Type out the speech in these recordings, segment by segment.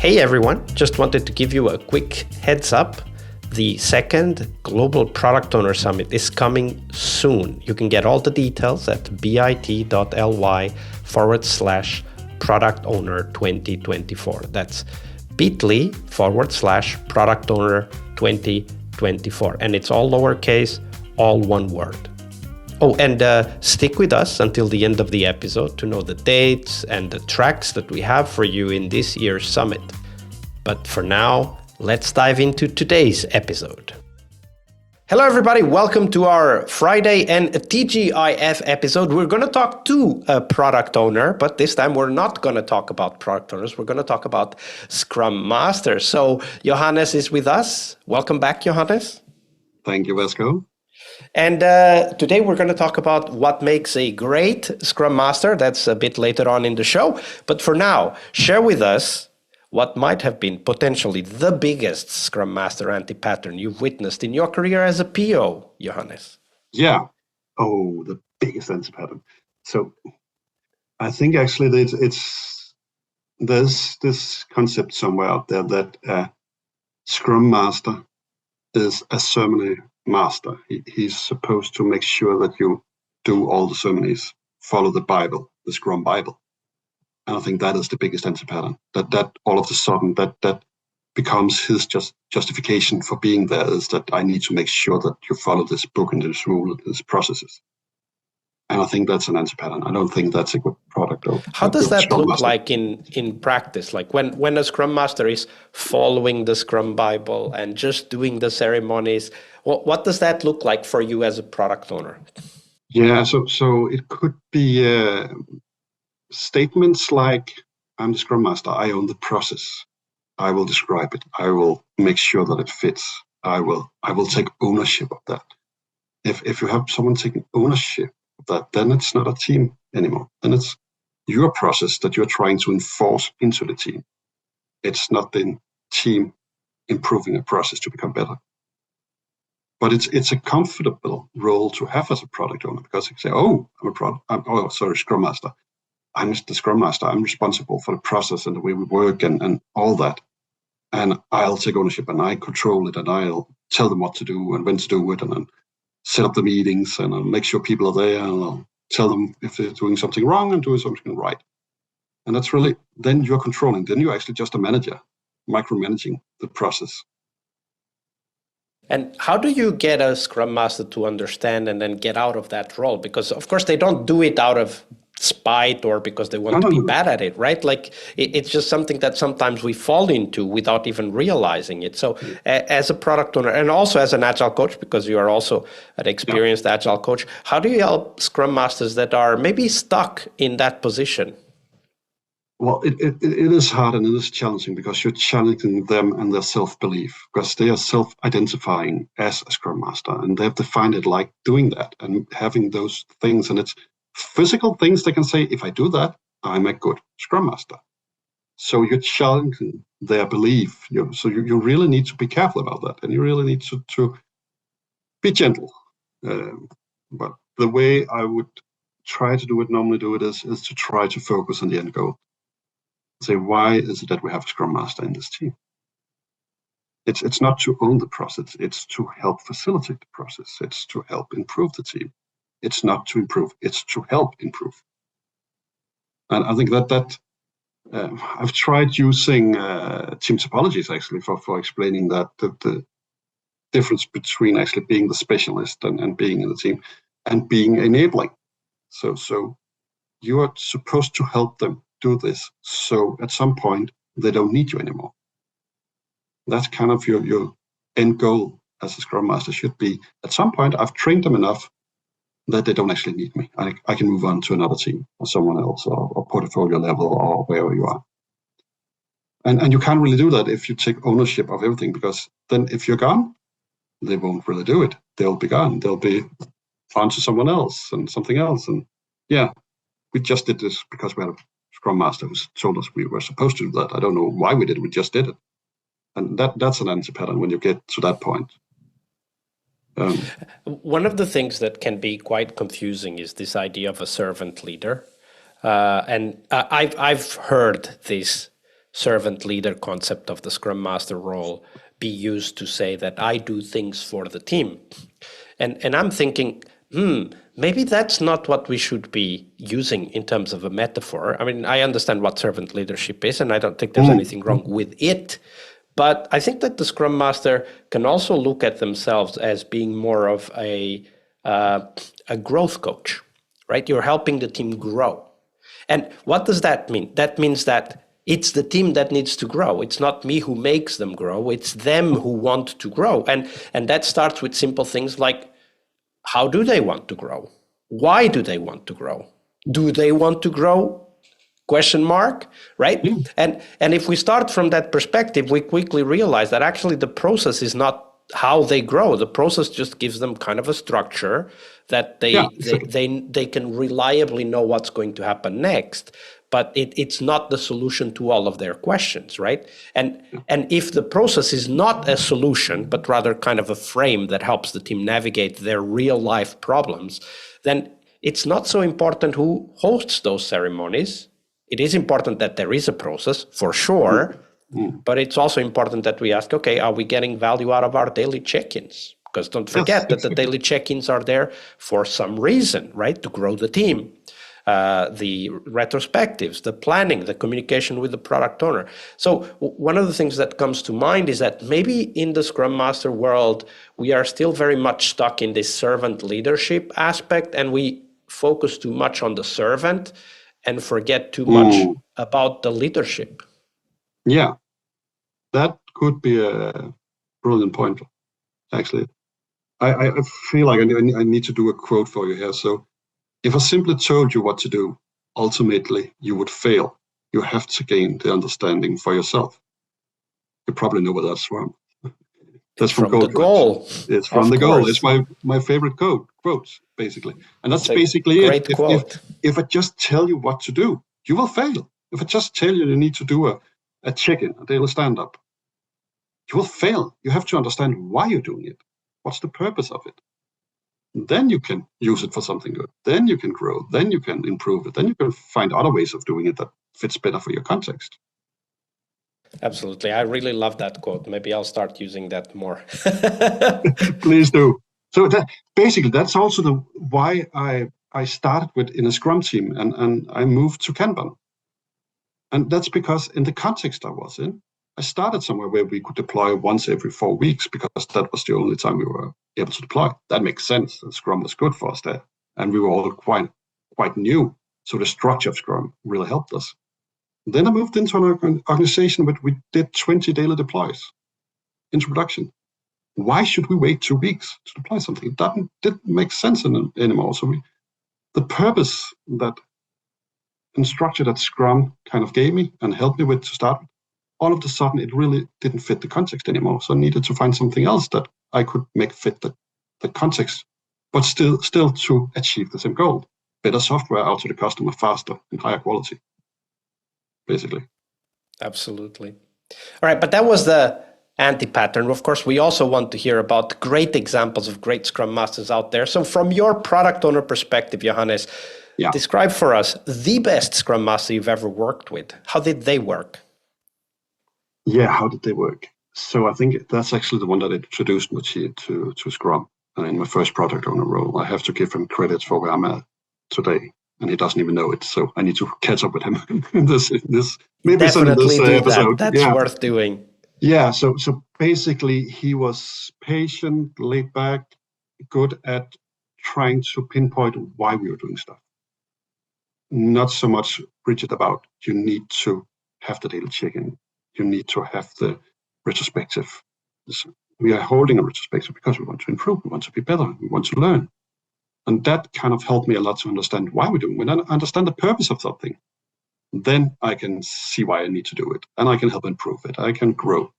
Hey everyone, just wanted to give you a quick heads up. The second Global Product Owner Summit is coming soon. You can get all the details at bit.ly/Product Owner 2024. That's bit.ly/Product Owner 2024. And it's all lowercase, all one word. Oh, and stick with us until the end of the episode to know the dates and the tracks that we have for you in this year's summit. But for now, let's dive into today's episode. Hello, everybody. Welcome to our Friday and TGIF episode. We're going to talk to a product owner, but this time we're not going to talk about product owners. We're going to talk about Scrum Masters. So Johannes is with us. Welcome back, Johannes. Thank you, Vasco. And today we're going to talk about what makes a great Scrum Master. That's a bit later on in the show. But for now, share with us what might have been potentially the biggest Scrum Master anti-pattern you've witnessed in your career as a PO, Johannes. Yeah. Oh, the biggest anti-pattern. So I think actually there's this concept somewhere out there that Scrum Master is a ceremony master. He's supposed to make sure that you do all the ceremonies, follow the Bible, the Scrum Bible. And I think that is the biggest anti-pattern. That all of a sudden that becomes his justification for being there, is that I need to make sure that you follow this book and this rule and this processes. And I think that's an anti-pattern. I don't think that's a good product. How does that look like in practice? Like when a Scrum Master is following the Scrum Bible and just doing the ceremonies, what does that look like for you as a product owner? Yeah, so it could be statements like, I'm the Scrum Master, I own the process. I will describe it. I will make sure that it fits. I will take ownership of that. If you have someone taking ownership of that, then it's not a team anymore. Then it's your process that you're trying to enforce into the team. It's not the team improving a process to become better. But it's a comfortable role to have as a product owner, because you say, oh, Scrum Master. I'm the Scrum Master. I'm responsible for the process and the way we work and all that. And I'll take ownership and I control it and I'll tell them what to do and when to do it and then set up the meetings and I'll make sure people are there and I'll tell them if they're doing something wrong and doing something right. And that's really, then you're controlling. Then you're actually just a manager, micromanaging the process. And how do you get a Scrum Master to understand and then get out of that role? Because, of course, they don't do it out of spite or because they want to be bad at it, right? Like it's just something that sometimes we fall into without even realizing it. So as a product owner and also as an agile coach, because you are also an experienced agile coach, how do you help Scrum Masters that are maybe stuck in that position? Well, it is hard and it is challenging because you're challenging them and their self-belief, because they are self-identifying as a Scrum Master and they have defined it like doing that and having those things. And it's physical things they can say, if I do that, I'm a good Scrum Master. So you're challenging their belief. So you really need to be careful about that. And you really need to be gentle. But the way I would try to normally do it is to try to focus on the end goal. Say, why is it that we have a Scrum Master in this team? It's not to own the process. It's to help facilitate the process. It's to help improve the team. It's not to improve, it's to help improve. And I think that I've tried using Team Topologies actually for explaining that the difference between actually being the specialist and being in the team and being enabling. So you are supposed to help them do this. So at some point, they don't need you anymore. That's kind of your end goal as a Scrum Master should be. At some point, I've trained them enough that they don't actually need me. I can move on to another team or someone else or portfolio level or wherever you are. And you can't really do that if you take ownership of everything, because then if you're gone, they won't really do it. They'll be gone. They'll be on to someone else and something else. And yeah, we just did this because we had a Scrum Master who told us we were supposed to do that. I don't know why we did it. We just did it. And that's an anti-pattern when you get to that point. One of the things that can be quite confusing is this idea of a servant leader. And I've heard this servant leader concept of the Scrum Master role be used to say that I do things for the team. And I'm thinking, maybe that's not what we should be using in terms of a metaphor. I mean, I understand what servant leadership is, and I don't think there's anything wrong with it. But I think that the Scrum Master can also look at themselves as being more of a growth coach, right? You're helping the team grow. And what does that mean? That means that it's the team that needs to grow. It's not me who makes them grow. It's them who want to grow. And that starts with simple things like, how do they want to grow? Why do they want to grow? Do they want to grow? Question mark, right? And if we start from that perspective, we quickly realize that actually the process is not how they grow. The process just gives them kind of a structure that they can reliably know what's going to happen next. But it's not the solution to all of their questions, right? And if the process is not a solution, but rather kind of a frame that helps the team navigate their real life problems, then it's not so important who hosts those ceremonies. It is important that there is a process, for sure, but it's also important that we ask, okay, are we getting value out of our daily check-ins? Because don't forget that the daily check-ins are there for some reason, right? To grow the team. The retrospectives, the planning, the communication with the product owner. So one of the things that comes to mind is that maybe in the Scrum Master world, we are still very much stuck in this servant leadership aspect, and we focus too much on the servant and forget too much about the leadership. Yeah, that could be a brilliant point, actually. I feel like I need to do a quote for you here. So, if I simply told you what to do, ultimately you would fail. You have to gain the understanding for yourself. You probably know where that's from. That's from the goal. It's from the goal. It's my favorite quote, basically. And that's basically it. If I just tell you what to do, you will fail. If I just tell you need to do a check-in, a daily stand-up, you will fail. You have to understand why you're doing it. What's the purpose of it? Then you can use it for something good. Then you can grow. Then you can improve it. Then you can find other ways of doing it that fits better for your context. Absolutely. I really love that quote. Maybe I'll start using that more. Please do. So that's also why I started in a Scrum team and I moved to Kanban. And that's because in the context I was in, I started somewhere where we could deploy once every 4 weeks because that was the only time we were able to deploy. That makes sense. Scrum was good for us there. And we were all quite new. So the structure of Scrum really helped us. Then I moved into an organization where we did 20 daily deploys into production. Why should we wait 2 weeks to deploy something? It didn't make sense anymore. So the purpose that and structure that Scrum kind of gave me and helped me with to start with, all of a sudden it really didn't fit the context anymore. So I needed to find something else that I could make fit the context, but still to achieve the same goal. Better software out to the customer faster and higher quality, basically. Absolutely. All right, but that was the anti-pattern. Of course, we also want to hear about great examples of great Scrum Masters out there. So from your product owner perspective, Johannes, describe for us the best Scrum Master you've ever worked with. How did they work? Yeah, how did they work? So I think that's actually the one that introduced me to Scrum in my first product owner role. I have to give him credit for where I'm at today, and he doesn't even know it. So I need to catch up with him in this maybe definitely this do episode. That. That's worth doing. Yeah. So basically, he was patient, laid back, good at trying to pinpoint why we were doing stuff. Not so much rigid about you need to have the daily check-in. You need to have the retrospective. We are holding a retrospective because we want to improve, we want to be better, we want to learn. And that kind of helped me a lot to understand why we're doing it. When I understand the purpose of something, then I can see why I need to do it. And I can help improve it. I can grow.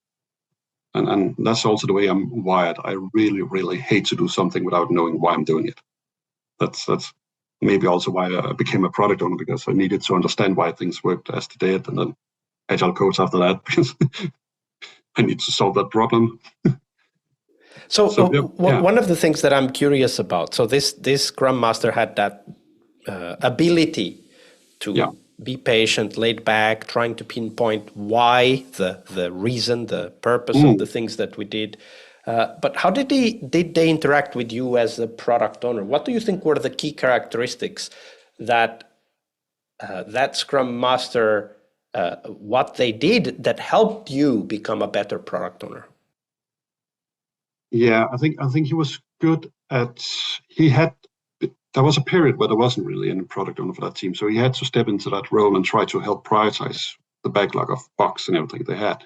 And that's also the way I'm wired. I really, really hate to do something without knowing why I'm doing it. That's maybe also why I became a product owner, because I needed to understand why things worked as they did, and then agile coach after that, because I need to solve that problem. One of the things that I'm curious about, so this Scrum Master had that ability to be patient, laid back, trying to pinpoint why, the reason, the purpose of the things that we did. But how did they interact with you as a product owner? What do you think were the key characteristics that that Scrum Master, what they did that helped you become a better product owner? Yeah, I think he was good at. There was a period where there wasn't really any product owner for that team, so he had to step into that role and try to help prioritize the backlog of bugs and everything they had.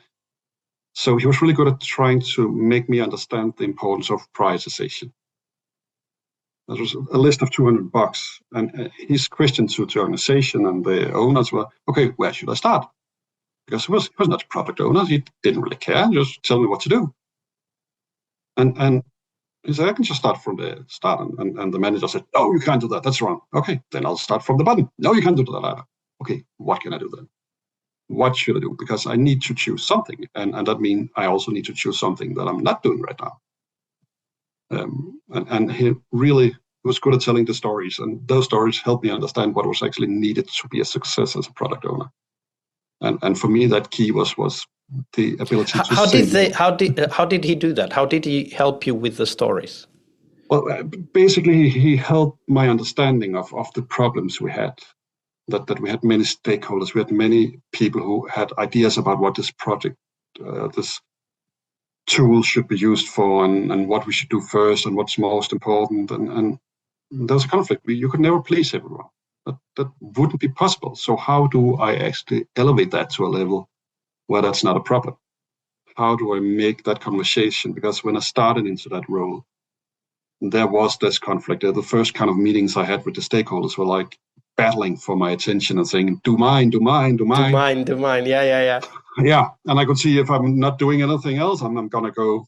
So he was really good at trying to make me understand the importance of prioritization. There was a list of 200 bugs, and his question to the organization and the owners were, okay, where should I start? Because he was not a product owner, he didn't really care, just tell me what to do. And he said, I can just start from the start. And the manager said, oh, you can't do that. That's wrong. Okay, then I'll start from the bottom. No, you can't do that either. Okay, what can I do then? What should I do? Because I need to choose something. And that means I also need to choose something that I'm not doing right now. And he really was good at telling the stories. And those stories helped me understand what was actually needed to be a success as a product owner. And for me, that key was the ability to how did he do that? How did he help you with the stories? Well, basically, he helped my understanding of the problems we had. That we had many stakeholders, we had many people who had ideas about what this project, this tool should be used for, and what we should do first, and what's most important. And there was a conflict. You could never please everyone. That wouldn't be possible. So how do I actually elevate that to a level where that's not a problem? How do I make that conversation? Because when I started into that role, there was this conflict. The first kind of meetings I had with the stakeholders were like battling for my attention and saying, do mine. Yeah. Yeah. And I could see if I'm not doing anything else, I'm going to go,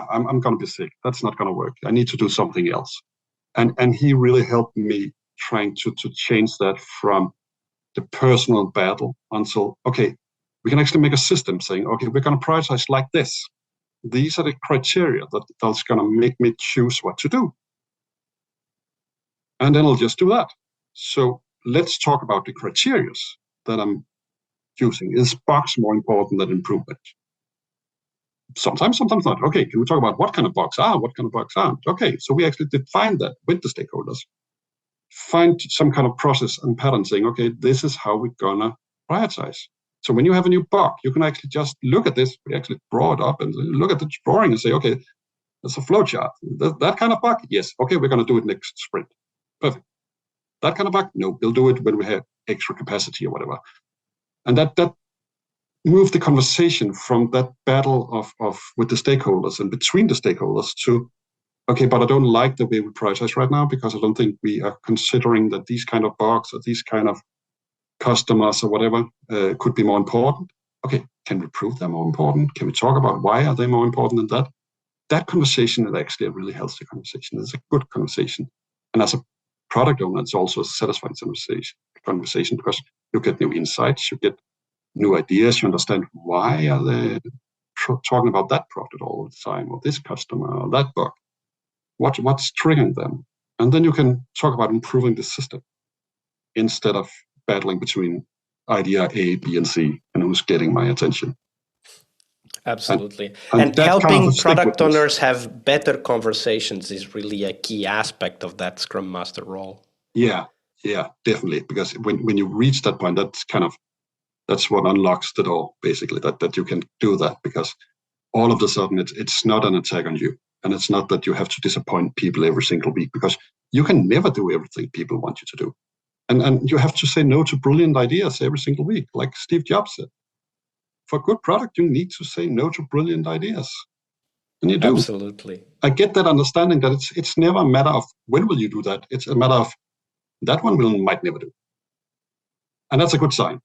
I'm going to be sick. That's not going to work. I need to do something else. And he really helped me trying to change that from the personal battle until, okay, we can actually make a system saying, okay, we're going to prioritize like this. These are the criteria that's going to make me choose what to do. And then I'll just do that. So let's talk about the criteria that I'm using. Is bugs more important than improvement? Sometimes not. Okay, can we talk about what kind of bugs are, what kind of bugs aren't? Okay, so we actually define that with the stakeholders. Find some kind of process and pattern saying, okay, this is how we're going to prioritize. So when you have a new bug, you can actually just look at this. We actually draw it up and look at the drawing and say, okay, that's a flow chart. That kind of bug, yes. Okay, we're going to do it next sprint. Perfect. That kind of bug, no, we'll do it when we have extra capacity or whatever. And that moved the conversation from that battle of with the stakeholders and between the stakeholders to, okay, but I don't like the way we prioritize right now because I don't think we are considering that these kind of bugs or these kind of customers or whatever could be more important. Okay, can we prove they're more important? Can we talk about why are they more important than that? That conversation is actually a really healthy conversation. It's a good conversation. And as a product owner, it's also a satisfying conversation because you get new insights, you get new ideas, you understand why are they talking about that product all the time, or this customer, or that bug. What's triggering them? And then you can talk about improving the system instead of battling between idea A, B, and C, and who's getting my attention. Absolutely. And helping product owners have better conversations is really a key aspect of that Scrum Master role. Yeah, definitely. Because when you reach that point, that's what unlocks the door, basically, that you can do that. Because all of a sudden, it's not an attack on you. And it's not that you have to disappoint people every single week, because you can never do everything people want you to do. And you have to say no to brilliant ideas every single week, like Steve Jobs said. For a good product, you need to say no to brilliant ideas. And you do. Absolutely. I get that understanding that it's never a matter of when will you do that. It's a matter of that one might never do. And that's a good sign.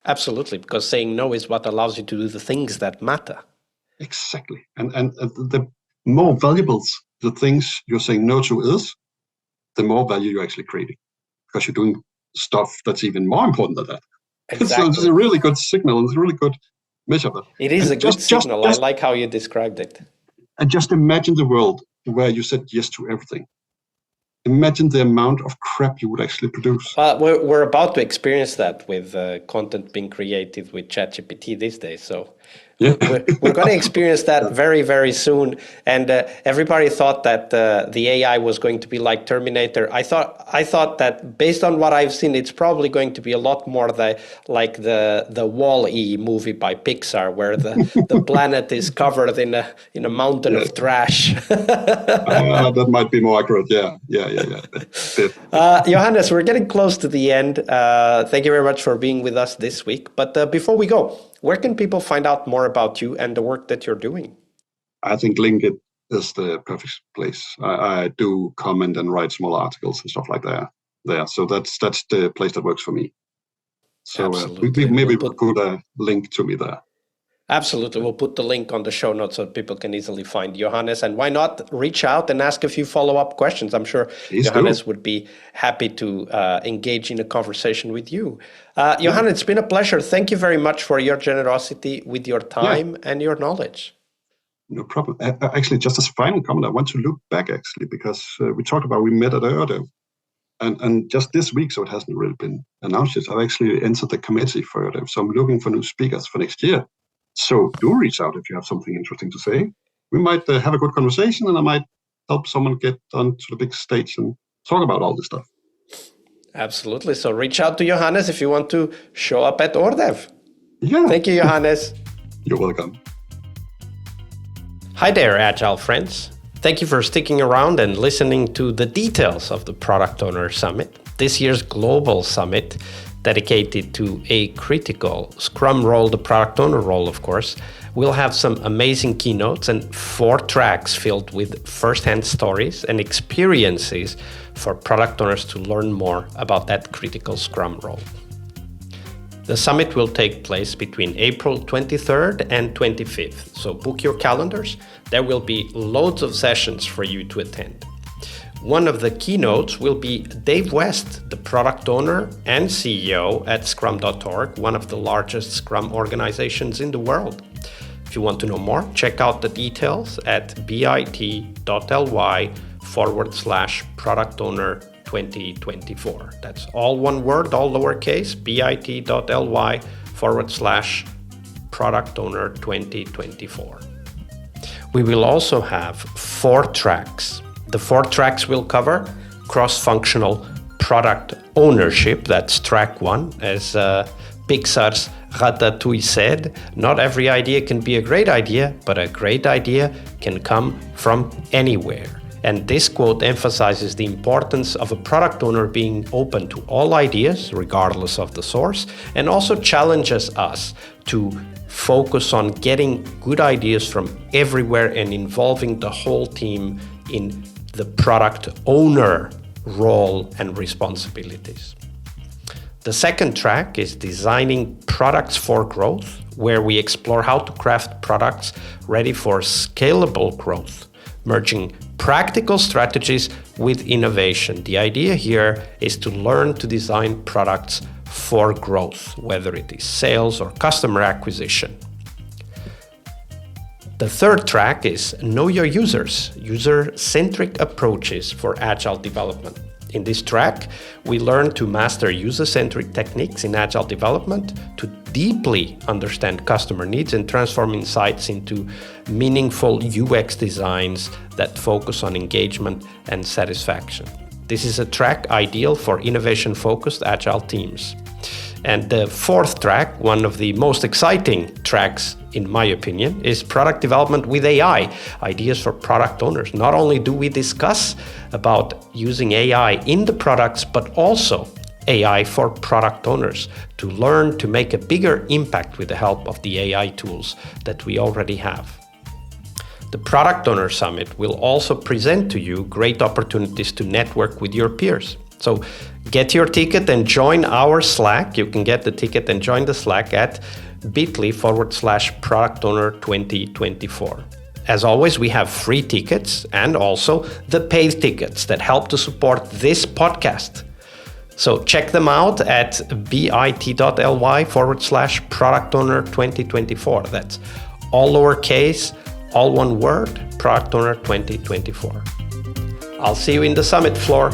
Absolutely, because saying no is what allows you to do the things that matter. Exactly. And the more valuable the things you're saying no to is, the more value you're actually creating. Because you're doing stuff that's even more important than that. Exactly. So it's a really good signal, and it's a really good measurement. It is a good signal. I like how you described it. And just imagine the world where you said yes to everything. imagine the amount of crap you would actually produce. We're about to experience that with content being created with ChatGPT these days. So Yeah. we're going to experience that very, very soon. And everybody thought that the AI was going to be like Terminator. I thought that based on what I've seen, it's probably going to be a lot more like the Wall-E movie by Pixar, where the planet is covered in a mountain of trash. That might be more accurate. Yeah. Johannes, we're getting close to the end. Thank you very much for being with us this week. But before we go, where can people find out more about you and the work that you're doing? I think LinkedIn is the perfect place. I do comment and write small articles and stuff like that there. So that's the place that works for me. So maybe we'll put a link to me there. Absolutely. We'll put the link on the show notes so people can easily find Johannes. And why not reach out and ask a few follow-up questions? I'm sure Johannes would be happy to engage in a conversation with you. Johannes, it's been a pleasure. Thank you very much for your generosity with your time and your knowledge. No problem. Actually, just as a final comment, I want to look back, actually, because we talked about we met at Erdo. And just this week, so it hasn't really been announced yet, I've actually entered the committee for Erdo. So I'm looking for new speakers for next year. So do reach out if you have something interesting to say. We might have a good conversation, and I might help someone get onto the big stage and talk about all this stuff. Absolutely. So reach out to Johannes if you want to show up at Ordev. Yeah. Thank you, Johannes. You're welcome. Hi there, Agile friends. Thank you for sticking around and listening to the details of the Product Owner Summit, this year's global summit dedicated to a critical Scrum role, the product owner role, of course. We'll have some amazing keynotes and 4 tracks filled with first-hand stories and experiences for product owners to learn more about that critical Scrum role. The summit will take place between April 23rd and 25th, so book your calendars. There will be loads of sessions for you to attend. One of the keynotes will be Dave West, the product owner and CEO at Scrum.org, one of the largest Scrum organizations in the world. If you want to know more, check out the details at bit.ly/product owner 2024. That's all one word, all lowercase, bit.ly/product owner 2024. We will also have 4 tracks. The 4 tracks will cover cross-functional product ownership. That's track 1. As Pixar's Ratatouille said, not every idea can be a great idea, but a great idea can come from anywhere. And this quote emphasizes the importance of a product owner being open to all ideas, regardless of the source, and also challenges us to focus on getting good ideas from everywhere and involving the whole team in the product owner role and responsibilities. The second track is Designing Products for Growth, where we explore how to craft products ready for scalable growth, merging practical strategies with innovation. The idea here is to learn to design products for growth, whether it is sales or customer acquisition. The third track is Know Your Users, user-centric approaches for agile development. In this track, we learn to master user-centric techniques in agile development, to deeply understand customer needs and transform insights into meaningful UX designs that focus on engagement and satisfaction. This is a track ideal for innovation-focused agile teams. And the fourth track, one of the most exciting tracks in my opinion, is product development with AI, ideas for product owners. Not only do we discuss about using AI in the products, but also AI for product owners to learn to make a bigger impact with the help of the AI tools that we already have. The Product Owner Summit will also present to you great opportunities to network with your peers. So get your ticket and join our Slack. You can get the ticket and join the Slack at bit.ly/product owner 2024. As always, we have free tickets and also the paid tickets that help to support this podcast. So check them out at bit.ly/product owner 2024. That's all lowercase, all one word, product owner 2024. I'll see you in the summit floor.